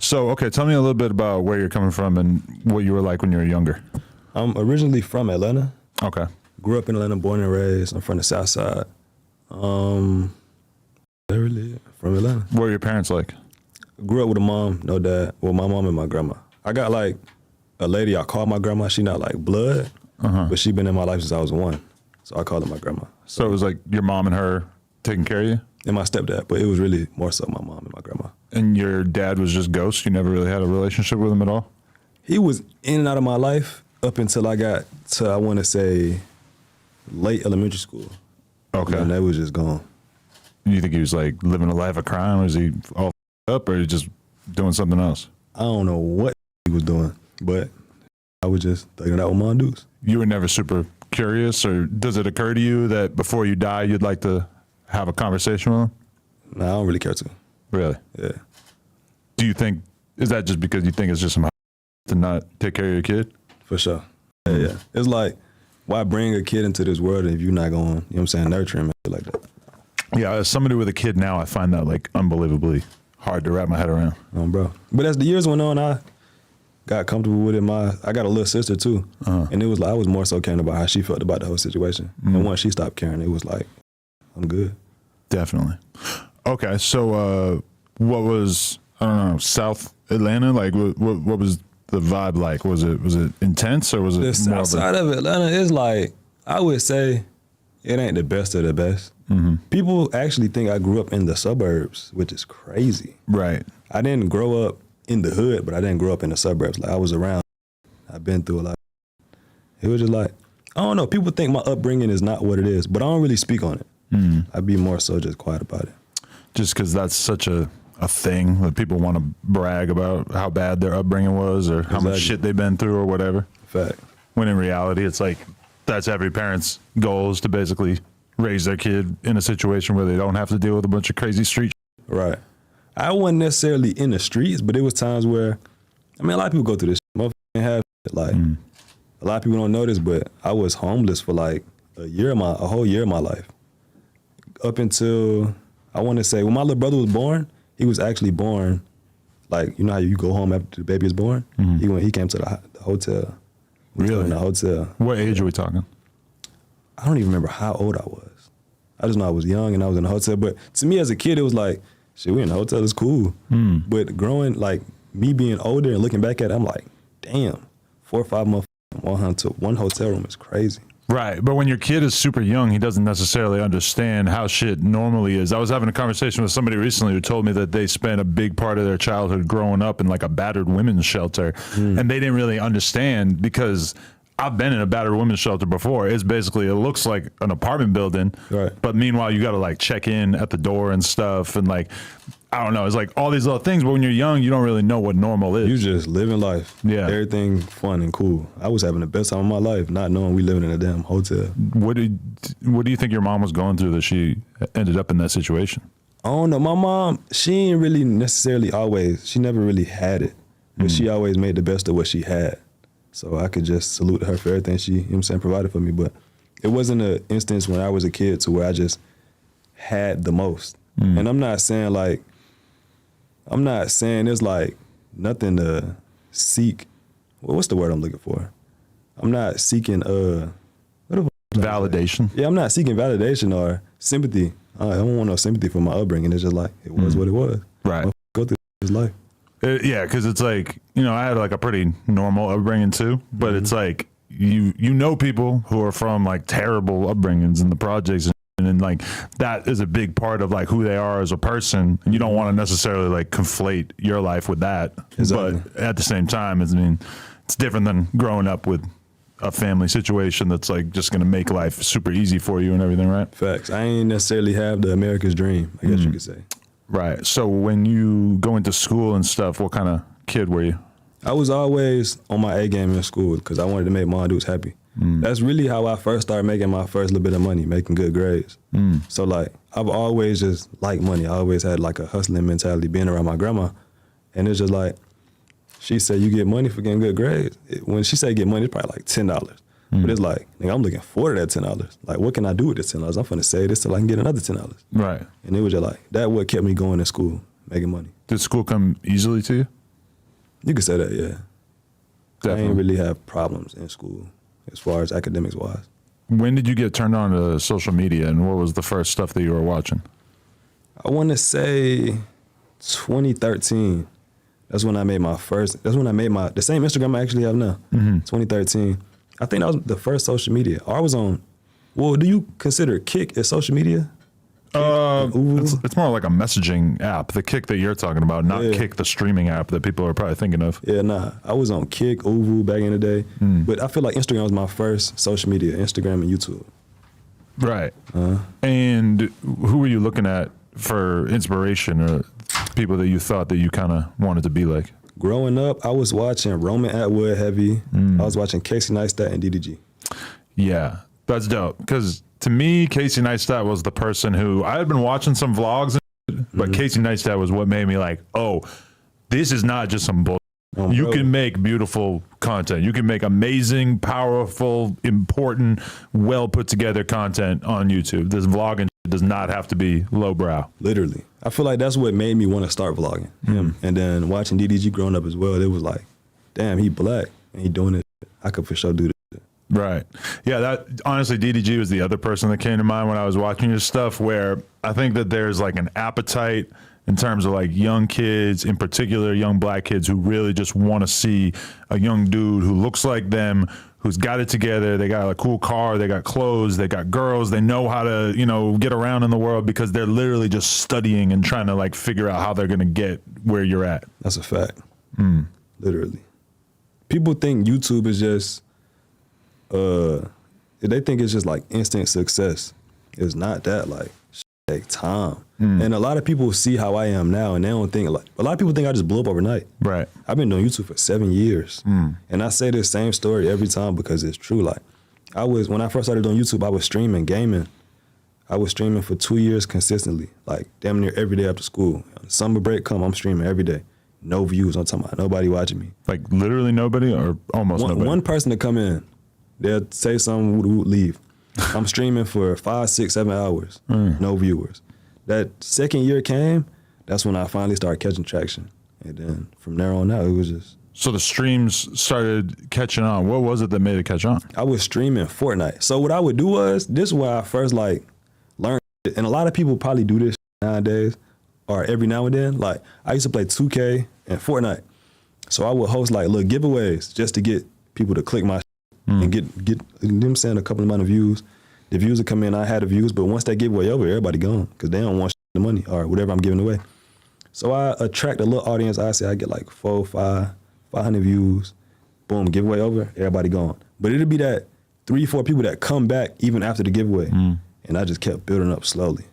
So, okay, tell me a little bit about where you're coming from and what you were like when you were younger. I'm originally from Atlanta. Okay. Grew up in Atlanta, born and raised. I'm from the South Side. Literally from Atlanta. What were your parents like? Grew up with a mom, no dad. Well, my mom and my grandma. I got like a lady I call my grandma. She not like blood, but she been in my life since I was 1. So I call her my grandma. So it was like your mom and her taking care of you? And my stepdad, but it was really more so my mom and my grandma. And your dad was just ghost? You never really had a relationship with him at all? He was in and out of my life up until I got to, I want to say, late elementary school. Okay. And that was just gone. You think he was like living a life of crime? Was he all up or just doing something else? I don't know what he was doing, but I was just thugging it out with my dudes. You were never super curious, or does it occur to you that before you die, you'd like to have a conversation with him? Nah, I don't really care to. Really? Yeah. Do you think, is that just because you think it's just some to not take care of your kid? For sure. Yeah. It's like, why bring a kid into this world if you're not going, you know what I'm saying, nurture him and shit like that? Yeah, as somebody with a kid now, I find that like unbelievably hard to wrap my head around. Bro. But as the years went on, I got comfortable with it. I got a little sister too. And it was like, I was more so caring about how she felt about the whole situation. And once she stopped caring, it was like, I'm good. Definitely. Okay, so what was, I don't know, South Atlanta? Like, what was the vibe like? Was it intense, or was it the more south side of Atlanta is like, I would say it ain't the best of the best. People actually think I grew up in the suburbs, which is crazy. Right. I didn't grow up in the hood, but I didn't grow up in the suburbs. Like, I was around. I've been through a lot. It was just like, I don't know. People think my upbringing is not what it is, but I don't really speak on it. I'd be more so just quiet about it. Just because that's such a thing that people want to brag about how bad their upbringing was, or how much shit they've been through or whatever. Fact. When in reality, it's like, that's every parent's goal, is to basically raise their kid in a situation where they don't have to deal with a bunch of crazy street shit. Right. I wasn't necessarily in the streets, but it was times where, I mean, a lot of people go through this shit. Motherfuckers have shit. Like, a lot of people don't know this, but I was homeless for like a whole year of my life. Up until, I want to say, when my little brother was born, he was actually born, like, you know how you go home after the baby is born? He came to the hotel. Really? In the hotel. What age are we talking? I don't even remember how old I was. I just know I was young and I was in the hotel. But to me as a kid, it was like, shit, we in the hotel, it's cool. But growing, like, me being older and looking back at it, I'm like, damn, 4 or 5 months, one hotel room is crazy. Right, but when your kid is super young, he doesn't necessarily understand how shit normally is. I was having a conversation with somebody recently who told me that they spent a big part of their childhood growing up in like a battered women's shelter, and they didn't really understand, because I've been in a battered women's shelter before. It's basically, it looks like an apartment building, right? But meanwhile, you got to like check in at the door and stuff, and like, I don't know, it's like all these little things, but when you're young, you don't really know what normal is. You just living life. Yeah. Everything fun and cool. I was having the best time of my life, not knowing we living in a damn hotel. What do you think your mom was going through that she ended up in that situation? I don't know. My mom, she ain't really necessarily she never really had it, but she always made the best of what she had. So I could just salute her for everything she, you know what I'm saying, provided for me. But it wasn't an instance when I was a kid to where I just had the most. And I'm not saying it's like nothing to seek. Well, what's the word I'm looking for? I'm not seeking validation. Yeah, I'm not seeking validation or sympathy. I don't want no sympathy for my upbringing. It's just like, it was what it was. Right. Go through his life. Yeah, because it's like, you know, I had like a pretty normal upbringing too, but it's like, you know people who are from like terrible upbringings in the projects, and like that is a big part of like who they are as a person. And you don't want to necessarily like conflate your life with that. Exactly. But at the same time, I mean, it's different than growing up with a family situation that's like just going to make life super easy for you and everything, right? Facts. I ain't necessarily have the America's dream, I guess you could say. Right. So when you go into school and stuff, what kind of kid were you? I was always on my A game in school because I wanted to make my dudes happy. That's really how I first started making my first little bit of money, making good grades. So like, I've always just liked money. I always had like a hustling mentality being around my grandma. And it's just like, she said, you get money for getting good grades. When she said get money, it's probably like $10. But it's like, nigga, I'm looking forward to that $10. Like, what can I do with this $10? I'm finna save this till I can get another $10. Right. And it was just like, that what kept me going in school, making money. Did school come easily to you? You could say that, yeah. Definitely. I ain't really have problems in school as far as academics wise. When did you get turned on to social media, and what was the first stuff that you were watching? I want to say 2013. That's when I made my first. That's when I made the same Instagram I actually have now. 2013. I think that was the first social media. Or I was on. Well, do you consider Kick as social media? It's more like a messaging app. The Kick that you're talking about, not Kick, the streaming app that people are probably thinking of. Yeah, nah. I was on Kick, Uvu back in the day. But I feel like Instagram was my first social media. Instagram and YouTube. Right. And who were you looking at for inspiration, or people that you thought that you kind of wanted to be like? Growing up, I was watching Roman Atwood heavy. I was watching Casey Neistat and DDG. Yeah, that's dope. Because to me, Casey Neistat was the person who I had been watching some vlogs, but Casey Neistat was what made me like, oh, this is not just some bullshit. You can make beautiful content. You can make amazing, powerful, important, well put together content on YouTube. This vlogging does not have to be lowbrow. Literally. I feel like that's what made me want to start vlogging. And then watching DDG growing up as well, it was like, damn, he black and he doing this. I could for sure do this. Right. Yeah, that honestly, DDG was the other person that came to mind when I was watching your stuff, where I think that there's like an appetite in terms of like young kids, in particular young black kids, who really just want to see a young dude who looks like them, who's got it together. They got a cool car, they got clothes, they got girls, they know how to, you know, get around in the world because they're literally just studying and trying to like figure out how they're going to get where you're at. That's a fact. Literally. People think YouTube is just, they think it's just like instant success. It's not that. Like, take time. And a lot of people see how I am now, and they don't think, like, a lot of people think I just blew up overnight. Right. I've been doing YouTube for 7 years. And I say this same story every time because it's true. Like, when I first started doing YouTube, I was streaming gaming. I was streaming for 2 years consistently, like damn near every day after school. Summer break come, I'm streaming every day. No views, I'm talking about nobody watching me. Like literally nobody, or almost nobody? One person to come in, they'll say something, leave. I'm streaming for 5, 6, 7 hours, no viewers. That second year came, that's when I finally started catching traction. And then from there on out, it was just. So the streams started catching on. What was it that made it catch on? I was streaming Fortnite. So what I would do was, this is where I first like learned it. And a lot of people probably do this nowadays, or every now and then. Like, I used to play 2K and Fortnite. So I would host like little giveaways just to get people to click my and get them saying a couple amount of views. The views would come in, I had the views, but once that giveaway over, everybody gone because they don't want the money or whatever I'm giving away. So I attract a little audience. I say I get like 500 views. Boom, giveaway over, everybody gone. But it'll be that 3, 4 people that come back even after the giveaway. And I just kept building up slowly.